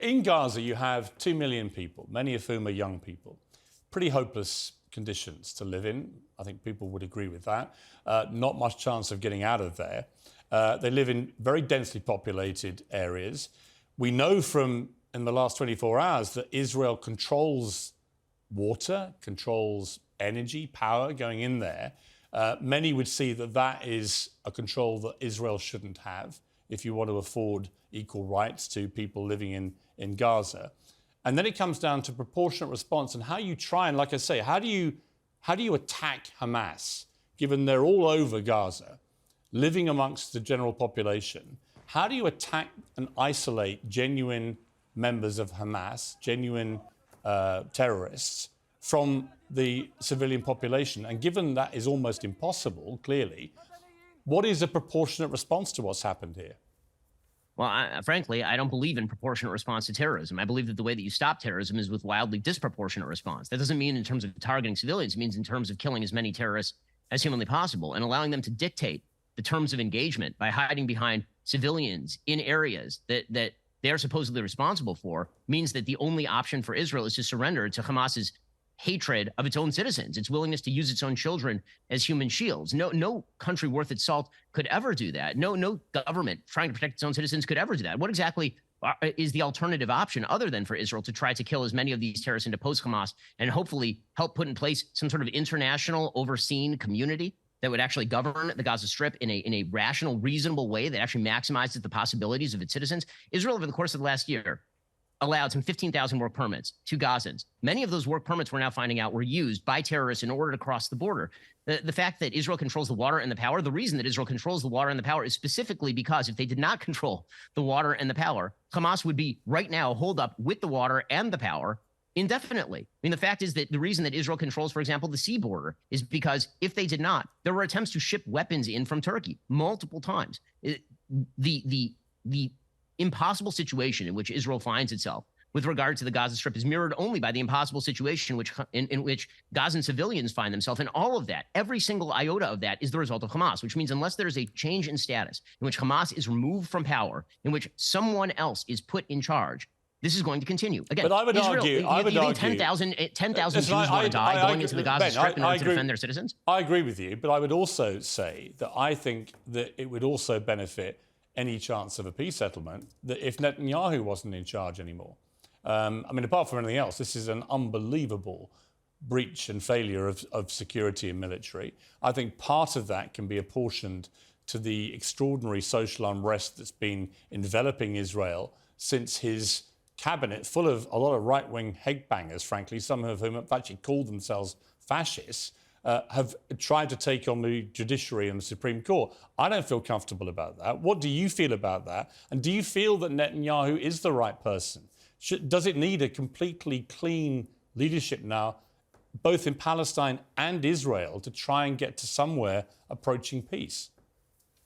In Gaza, you have 2 million people, many of whom are young people. Pretty hopeless conditions to live in. I think people would agree with that. Not much chance of getting out of there. They live in very densely populated areas. We know from in the last 24 hours that Israel controls water, controls energy, power going in there. Many would see that that is a control that Israel shouldn't have if you want to afford equal rights to people living in Gaza. And then it comes down to proportionate response and how you try and, like I say, how do you attack Hamas, given they're all over Gaza, living amongst the general population? How do you attack and isolate genuine members of Hamas, genuine terrorists, from the civilian population? And given that is almost impossible, clearly, what is a proportionate response to what's happened here? Well, frankly, I don't believe in proportionate response to terrorism. I believe that the way that you stop terrorism is with wildly disproportionate response. That doesn't mean in terms of targeting civilians. It means in terms of killing as many terrorists as humanly possible and allowing them to dictate the terms of engagement by hiding behind civilians in areas that they are supposedly responsible for means that the only option for Israel is to surrender to Hamas's hatred of its own citizens, its willingness to use its own children as human shields. No country worth its salt could ever do that. No government trying to protect its own citizens could ever do that. What exactly is the alternative option other than for Israel to try to kill as many of these terrorists into post-Hamas and hopefully help put in place some sort of international overseen community that would actually govern the Gaza Strip in a rational, reasonable way that actually maximizes the possibilities of its citizens? Israel, over the course of the last year, allowed some 15,000 work permits to Gazans. Many of those work permits, we're now finding out, were used by terrorists in order to cross the border. The fact that Israel controls the water and the power, the reason that Israel controls the water and the power is specifically because if they did not control the water and the power, Hamas would be right now holed up with the water and the power indefinitely. I mean, the fact is that the reason that Israel controls, for example, the sea border is because if they did not, there were attempts to ship weapons in from Turkey multiple times. The impossible situation in which Israel finds itself with regard to the Gaza Strip is mirrored only by the impossible situation in which Gazan civilians find themselves. And all of that, every single iota of that is the result of Hamas, which means unless there is a change in status, in which Hamas is removed from power, in which someone else is put in charge, this is going to continue. Again, but I would argue, 10,000 Jews want to die going into the Gaza Strip in order to defend their citizens? I agree with you, but I would also say that I think that it would also benefit any chance of a peace settlement that if Netanyahu wasn't in charge anymore. I mean, apart from anything else, this is an unbelievable breach and failure of security and military. I think part of that can be apportioned to the extraordinary social unrest that's been enveloping Israel since his cabinet, full of a lot of right-wing headbangers, frankly, some of whom have actually called themselves fascists, have tried to take on the judiciary and the Supreme Court. I don't feel comfortable about that. What do you feel about that? And do you feel that Netanyahu is the right person? Does it need a completely clean leadership now, both in Palestine and Israel, to try and get to somewhere approaching peace?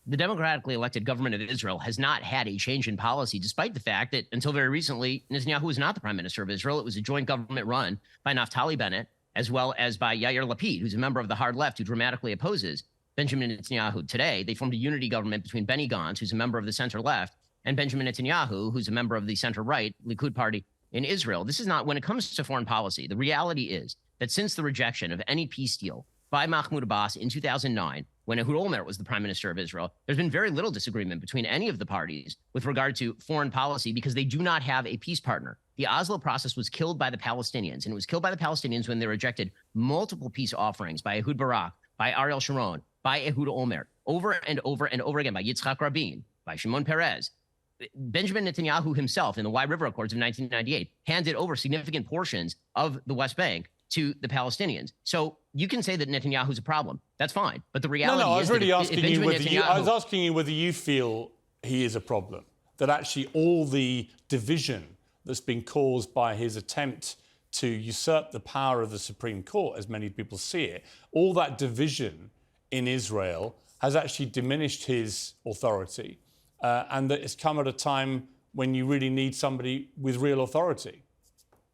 The democratically elected government of Israel has not had a change in policy, despite the fact that until very recently, Netanyahu was not the prime minister of Israel. It was a joint government run by Naftali Bennett, as well as by Yair Lapid, who's a member of the hard left who dramatically opposes Benjamin Netanyahu. Today, they formed a unity government between Benny Gantz, who's a member of the center left, and Benjamin Netanyahu, who's a member of the center right, Likud party in Israel. This is not, when it comes to foreign policy, the reality is that since the rejection of any peace deal by Mahmoud Abbas in 2009, when Ehud Olmert was the prime minister of Israel, there's been very little disagreement between any of the parties with regard to foreign policy because they do not have a peace partner. The Oslo process was killed by the Palestinians, and it was killed by the Palestinians when they rejected multiple peace offerings by Ehud Barak, by Ariel Sharon, by Ehud Olmert, over and over and over again, by Yitzhak Rabin, by Shimon Peres. Benjamin Netanyahu himself, in the Wye River Accords of 1998, handed over significant portions of the West Bank to the Palestinians. So you can say that Netanyahu's a problem. That's fine. But the reality is, I was really asking you whether I was asking you whether you feel he is a problem, that actually all the division that's been caused by his attempt to usurp the power of the Supreme Court, as many people see it, all that division in Israel has actually diminished his authority, and that it's come at a time when you really need somebody with real authority.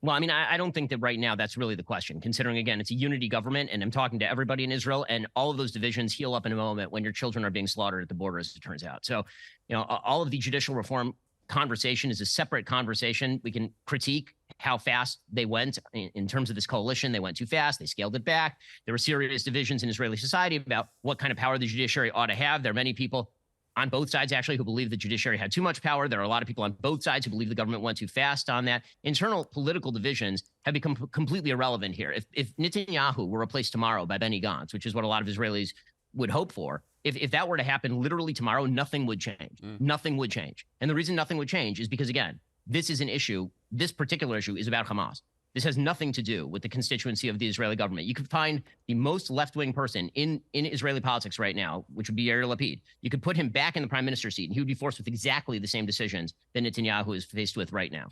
Well, I mean, I don't think that right now that's really the question, considering, again, it's a unity government, and I'm talking to everybody in Israel, and all of those divisions heal up in a moment when your children are being slaughtered at the border, as it turns out. So, you know, all of the judicial reform conversation is a separate conversation. We can critique how fast they went in terms of this coalition. They went too fast. They scaled it back. There were serious divisions in Israeli society about what kind of power the judiciary ought to have. There are many people on both sides, actually, who believe the judiciary had too much power. There are a lot of people on both sides who believe the government went too fast on that. Internal political divisions have become completely irrelevant here. If Netanyahu were replaced tomorrow by Benny Gantz, which is what a lot of Israelis would hope for, if that were to happen literally tomorrow, nothing would change. Nothing would change. And the reason nothing would change is because, again, this is an issue. This particular issue is about Hamas. This has nothing to do with the constituency of the Israeli government. You could find the most left-wing person in Israeli politics right now, which would be Yair Lapid. You could put him back in the prime minister seat, and he would be forced with exactly the same decisions that Netanyahu is faced with right now.